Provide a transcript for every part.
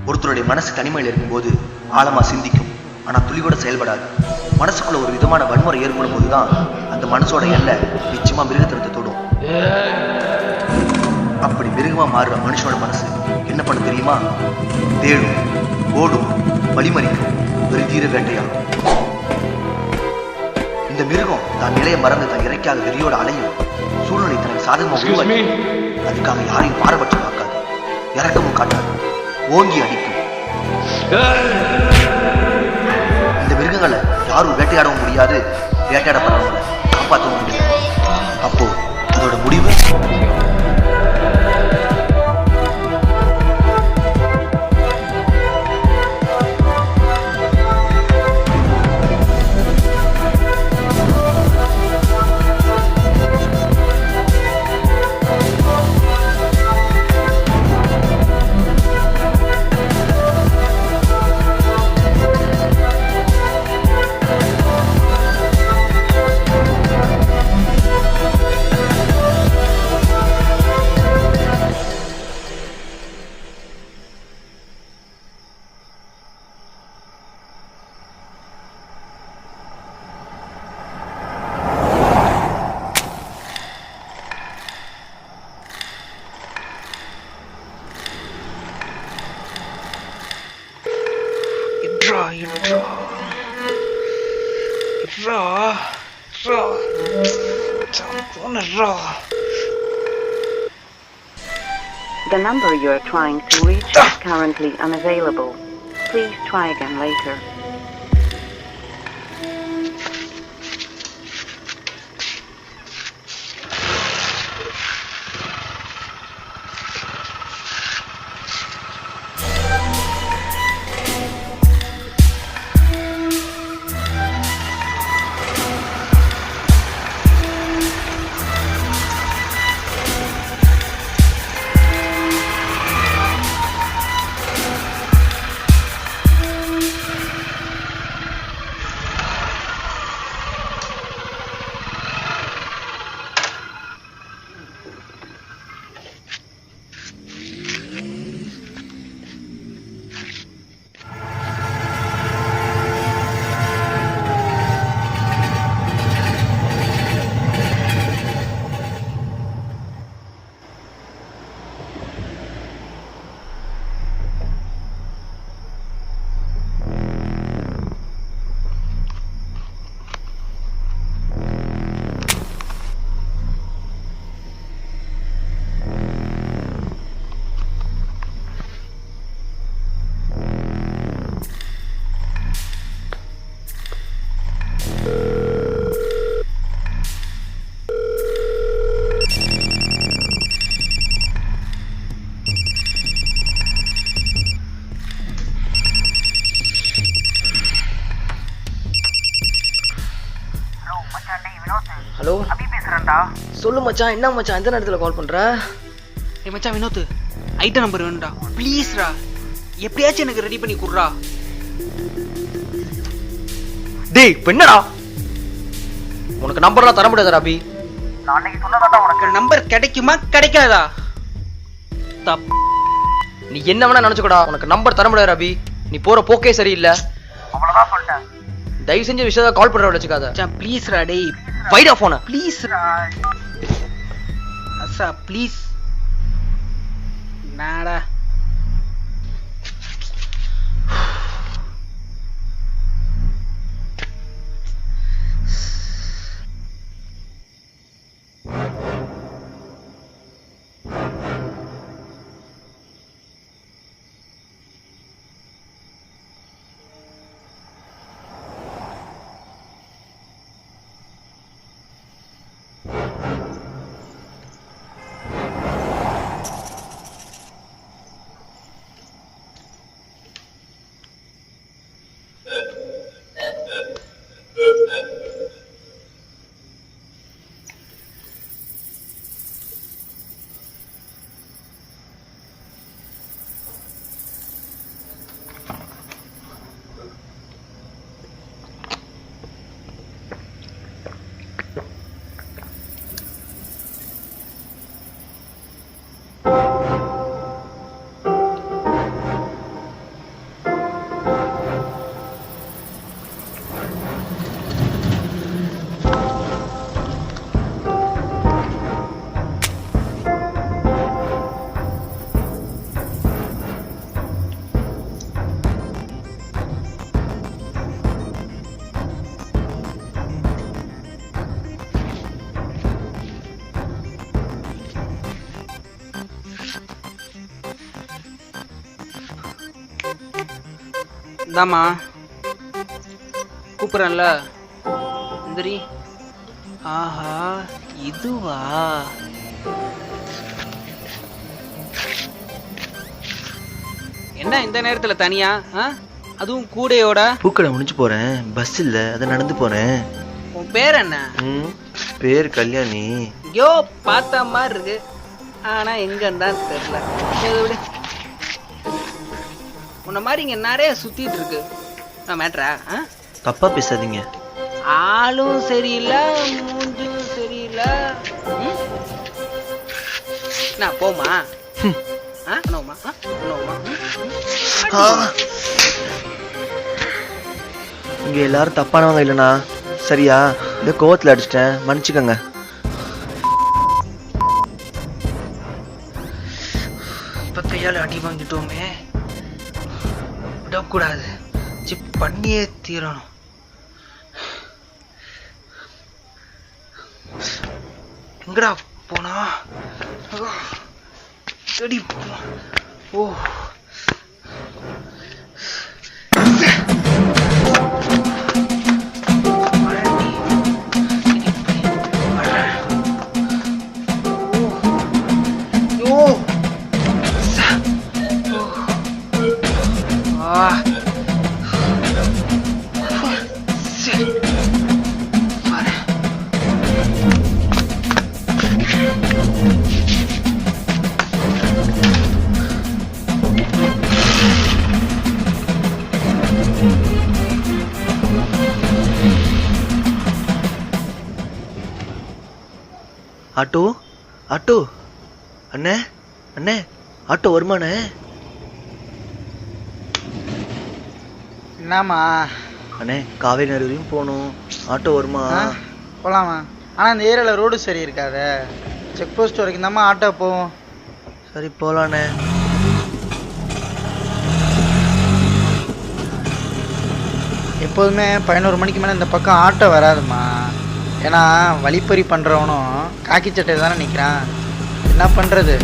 ஒருத்தருடைய மனசு தனிமையில் இருக்கும்போது ஆழமா சிந்திக்கும், ஆனா துளி கூட செயல்படாது. மனசுக்குள்ள ஒரு விதமான வன்முறை ஏற்படும் போதுதான் அந்த மனசோட எல்லை நிச்சயமா மிருகத்தனத்தை தொடும். அப்படி மிருகமா மாறுற மனுஷனோட மனசு என்ன பண்ண தெரியுமா? தேடும், ஓடும், வழிமறிக்கும், ஒரு தீர வேட்டையாடும். இந்த மிருகம் தான் நிலைய மறந்து தன் இறைக்காக வெறியோட அலையும். சூழ்நிலை தனக்கு சாதகமா உருவாக்கி அதுக்காக யாரையும் பாரபட்சம் பார்க்காது, இறக்கமும் காட்டாது, ஓங்கி அடிக்கும். இந்த மிருகங்களை யாரும் வேட்டையாடவும் முடியாது, வேட்டையாடப்படுறவங்களை காப்பாற்றவும் முடியாது. அப்போ அதோட முடிவு The number you are trying to reach is currently unavailable. Please try again later. Hello Abhi பேசுறேன்டா. சொல்லு மச்சான். என்ன மச்சான் எந்த நேரத்தில் கால் பண்ற? ஏய் மச்சான் வினோத், ஐட்ட நம்பர் வேணும்டா ப்ளீஸ்ரா. எப்படியாச்சும் எனக்கு ரெடி பண்ணி குடுறா. டேய் என்னடா உனக்கு நம்பர்லாம் தர முடியாதா அபி? நான் அன்னைக்கு சொன்னதாடா உனக்கு நம்பர் கிடைக்குமா கிடைக்காதா? நீ என்ன வேணா நினைச்சுக்கடா, உனக்கு நம்பர் தர முடியாது அபி. நீ போற போக்கே சரியில்லை. அவ்வளவுதான் சொல்லிட்டேன். தயவு செஞ்சு விஷயத்த கால் பண்ற வச்சுக்காத. மச்சான் ப்ளீஸ்ரா. டேய் வைடா போன ப்ளீஸ்ரா. அசா ப்ளீஸ். நாடா இந்தாம்மா கூப்பிட்றேன்ல இந்திரி. ஆஹா இதுவா? என்ன இந்த நேரத்துல தனியா? அதுவும் கூடையோட? பூக்கடை முடிஞ்சு போறேன், பஸ் இல்ல, அத நடந்து போறேன். உன் பேர் என்ன? பேர் கல்யாணி. ஐயோ பார்த்த மாதிரி இருக்கு, ஆனா எங்கன்னு தான் தெரியல. விடு, உன்ன மாதிரி இங்க நிறைய சுத்திட்டு இருக்கு. நான் மேட்ரா? தப்பா பேசாதீங்க. ஆளும் சரியில்லை, மூஞ்சும் சரியில்லை. நான் போமா? இங்க எல்லாரும் தப்பானவங்க இல்லைண்ணா, சரியா? இந்த கோவத்துல அடிச்சிட்டேன், மன்னிச்சுக்கோங்க. இப்ப கையால அடி வாங்கிட்டோமே, விடக்கூடாது, பண்ணியே தீரணும். எங்கடா போனா? அடி ஓ ஆட்டோ ஆட்டோ அண்ணே அண்ணே, ஆட்டோ வருமானே? என்னம்மா அண்ணே, காவேரி நகர் வரையும் போகணும், ஆட்டோ வருமா? போகலாமா? ஆனால் இந்த ஏரியாவில் ரோடு சரி இருக்காது, செக் போஸ்ட் வரைக்கும் தாம்மா ஆட்டோ போவோம். சரி போகலாண்ணே. எப்போதுமே 11 மணிக்கு மேலே இந்த பக்கம் ஆட்டோ வராதுமா. ஏன்னா வழிப்பறி பண்ணுறவனும் காக்கி சட்டை தானே நிற்கிறான், என்ன பண்ணுறது?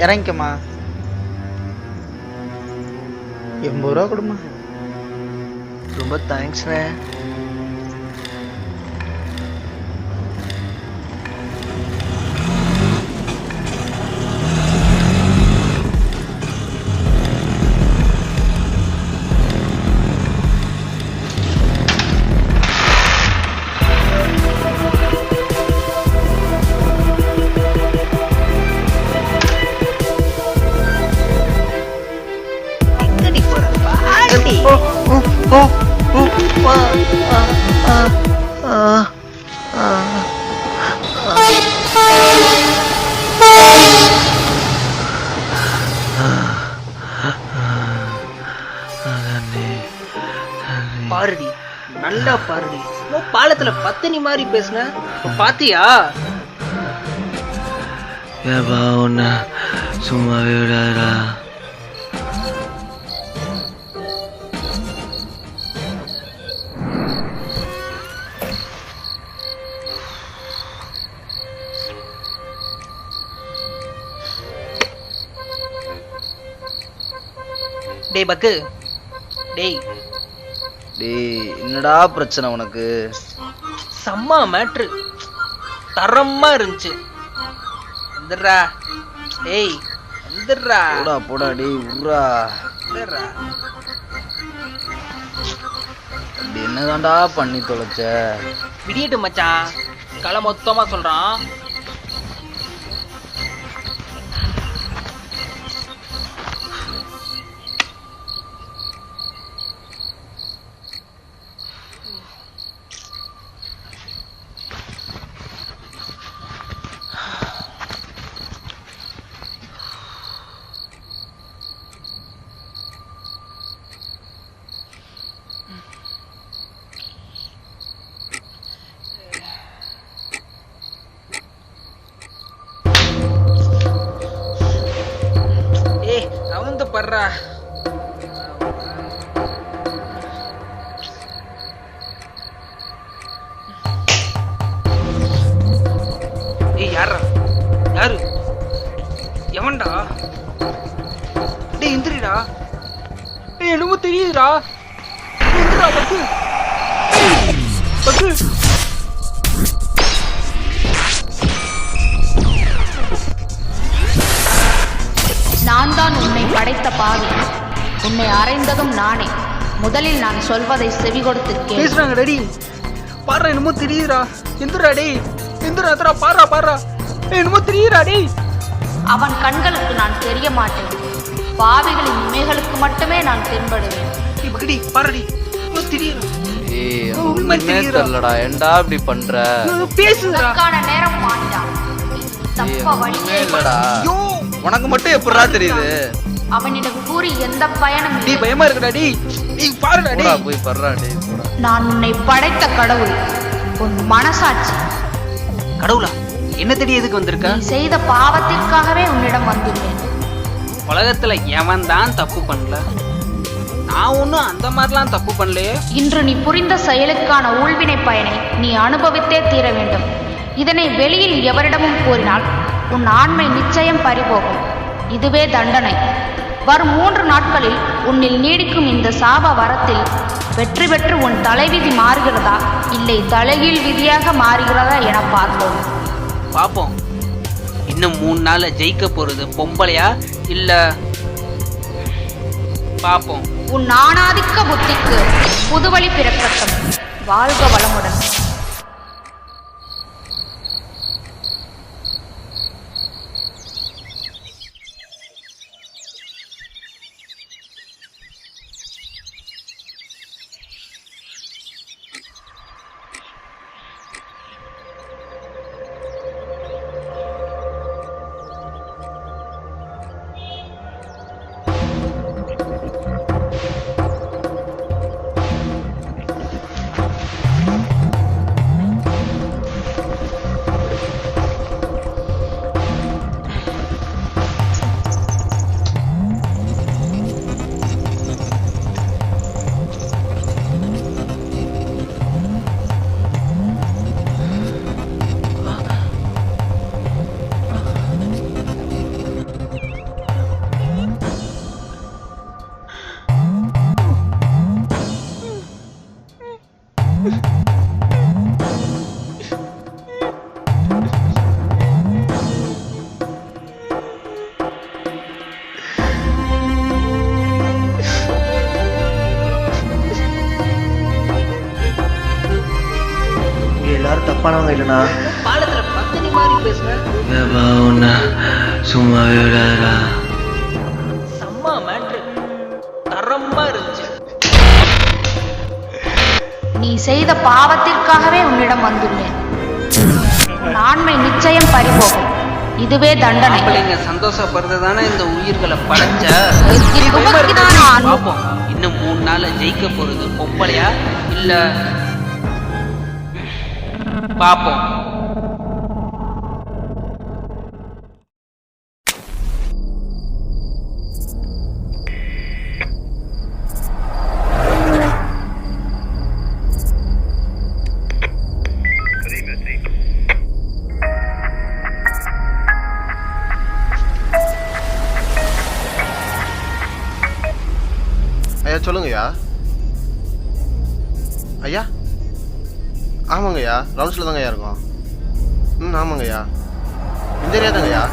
இறங்கிக்கம்மா. 80 ரூபா கொடுமா. ரொம்ப தேங்க்ஸ்ண்ணே. பாருடி, நல்லா பாருடி. பாலத்துல பத்தினி மாதிரி பேசுன, பாத்தியா? ஏப்பா உன்ன சும்மாவே விடாதா? டேய் பக்கு, டேய் டேய் என்னடா பிரச்சனை உனக்கு? செம்ம மேட்ரு, தரமா இருந்துச்சு. வந்துடுறா டேய், வந்துடுறா. போடா போடா டேய், உர்றா. வந்துடுறா. அப்படி என்னதான்டா பண்ணி தொலைச்ச? விடியட்டு மச்சான், களை மொத்தமா சொல்றான். படுறா. ஏய் யாரா? யாரு? எவன்டா? டேய் எந்திரிடா. டேய் என்னமோ தெரியுதுடா. எந்திரா பக்கு. பக்கு. நான் தான் உன்னை படைத்த பாவி. உன்னை அறைந்ததும் நானே. முதலில் நான் சொல்வதை செவி கொடுத்து கேள். பேசுறாங்க டேடி. பாரு என்னமோ தெரியுதுடா. எந்திரா டேய். எந்திரா அத்தரா பாரா. என்னமோ தெரியுதுடா டேய். அவன் கண்களுக்கு நான் தெரிய மாட்டேன். பாவிகளின் இமைகளுக்கு மட்டுமே நான் தென்படுவேன். இப்படி பாருடி. என்னமோ தெரியுதுடா. ஏய் ஒண்ணுமே தெரியலடா. ஏன்டா இப்படி பண்ற? பேசுடா. உனக்கான நேரம் மாட்டான். தப்ப வழியே இல்லடா. உனக்கு மட்டும் எப்படிடா தெரியுது? அவனிடம் கூறி எந்த பயனும் டேய் இல்லை. பயமா இருக்குடா டேய். டேய் பாருடா போடா டேய். போய் பர்றா டேய் போடா. நான் உன்னை படைத்த கடவுள். உன் மனசாட்சி. கடவுளா என்ன தேடி எதுக்கு வந்திருக்க? நீ செய்த பாவத்திற்காகவே உன்னிடம் வந்துள்ளேன். உலகத்துல எவன் தான் தப்பு பண்ணல? நான் ஒன்றும் அந்த மாதிரிலாம் தப்பு பண்ணலையே. இன்று நீ புரிந்த செயலுக்கான ஊழ்வினை பயனை நீ அனுபவித்தே தீர வேண்டும். இதனை வெளியில் எவரிடமும் கூறினால் உன் ஆண்மை நிச்சயம் பறிபோகும். இதுவே தண்டனை. வரும் 3 நாட்களில் உன்னில் நீடிக்கும் இந்த சாப வரத்தில் வெற்றி பெற்று உன் தலைவிதி மாறுகிறதா இல்லை தலைகீழ் விதியாக மாறுகிறதா என பார்ப்போம். பாப்போம். இன்னும் 3 நாள்ல ஜெயிக்க போறது பொம்பளையா இல்ல? பாப்போம். உன் ஆணாதிக்க புத்திக்கு புதுவழி பிறக்கட்டும். வாழ்க வளமுடன். எல்லாரும் தப்பானவங்க இல்லைண்ணா. பாலத்துல பத்தினி மாதிரி பேசுறேன். சும்மா செம்ம மேட்ரு. தரமா இருந்துச்சு. நீ செய்த பாவத்திற்காகவே உன்னிடம் வந்துள்ளேன். உன் ஆண்மை நிச்சயம் பறிபோகும். இதுவே தண்டனை. பிள்ளைங்க சந்தோஷப்படுறது தானே இந்த உயிர்களை படைச்ச. உமக்குதான் நான் பாப்போம். இன்னும் 3 நாள்ல ஜெயிக்க போறது பொம்பளையா இல்ல? பாப்போம். ஐயா சொல்லுங்கய்யா. ஐயா ஆமாங்கய்யா, ரவுண்ட்ஸில் தாங்கய்யா இருக்கோம். ஆமாங்கய்யா, இந்த ஏரியா தாங்கய்யா.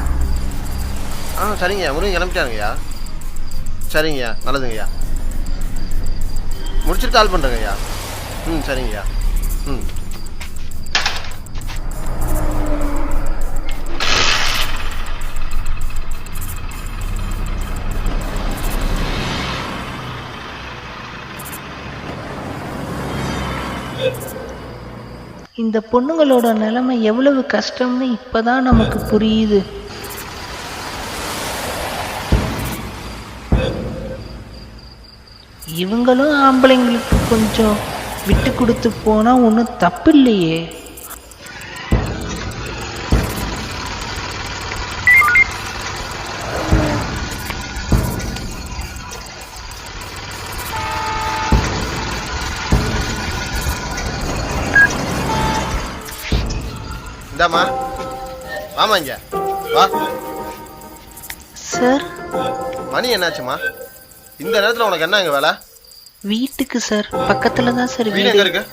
சரிங்கய்யா, முருகன் கிளம்பிட்டாருங்கய்யா. சரிங்கய்யா, நல்லதுங்கய்யா. முடிச்சுட்டு கால் பண்ணுறேங்கய்யா. சரிங்கய்யா. இந்த பொண்ணுங்களோட நிலைமை எவ்வளவு கஷ்டம்னு இப்பதான் நமக்கு புரியுது. இவங்களும் ஆம்பளைங்களுக்கு கொஞ்சம் விட்டு கொடுத்து போனா ஒன்றும் தப்பு இல்லையே. இந்தாம்மா வாமா இங்க வா. சார் மணி என்னாச்சுமா? இந்த நேரத்துல உனக்கு என்ன இங்க வேலை? வீட்டுக்கு சார், பக்கத்துல தான் சார் வீடு எங்க இருக்கு?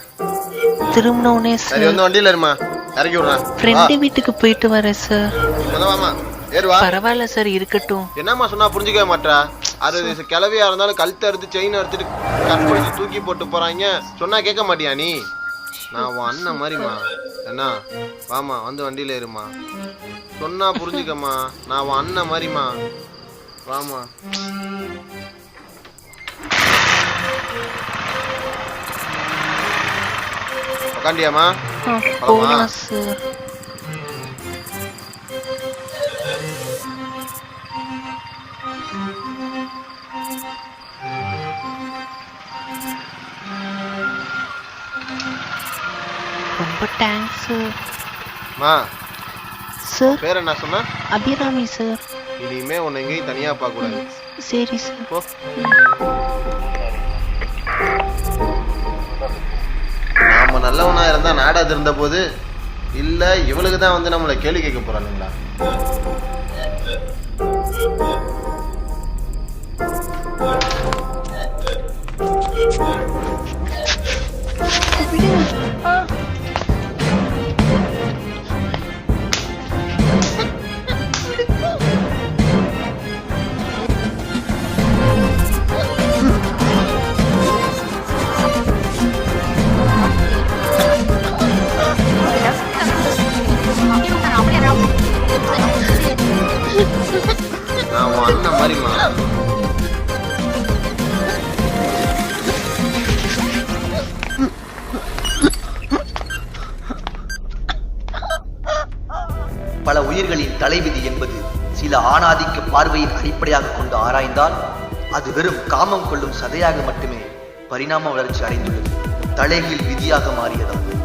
திரும்பினோடனே சரி சார் வந்து வண்டியில இருமா, இறக்கி விடுறேன். ஃப்ரெண்டு வீட்டுக்கு போயிட்டு வரேன் சார். வாமா ஏறுவா. பரவாயில்ல சார், இருக்கட்டும். என்னம்மா சொன்னா புரிஞ்சுக்கவே மாட்டா. அது கிளவியா இருந்தாலும் கழுத்தை அறுத்து செயின் அறுத்துட்டு கற்பழிச்சு தூக்கி போட்டு போறாங்க. சொன்னா கேட்க மாட்டியா நீ? நான் உன் அண்ணன் மாதிரிமா. என்ன வாமா வந்து வண்டியில ஏறுமா. சொன்னா புரிஞ்சுக்கம்மா, நான் உன் அண்ணன் மாதிரிமா. வாமா. உக்காண்டியாமா? போகலாம் சார். ரொம்ப தேங்க்ஸ் சார். மா சார் பேர் என்ன சொன்ன? அபிராமி சார். இனிமே உன்னை எங்கேயும் தனியா பார்க்க கூடாது. சரி சார். போ. நாம நல்லவனா இருந்தா நாடாது இருந்த போது இல்ல இவளுக்கு தான் வந்து நம்மளை கேள்வி கேட்க போறானுங்களா? நான் உன் அண்ணன் மாதிரிமா. பல உயிர்களின் தலைவிதி என்பது சில ஆணாதிக்க பார்வையின் அடிப்படையாக கொண்டு ஆராய்ந்தால் அது வெறும் காமம் கொள்ளும் சதையாக மட்டுமே பரிணாம வளர்ச்சி அடைந்துள்ளது. தலைகீழ் விதியாக மாறியதாகும்.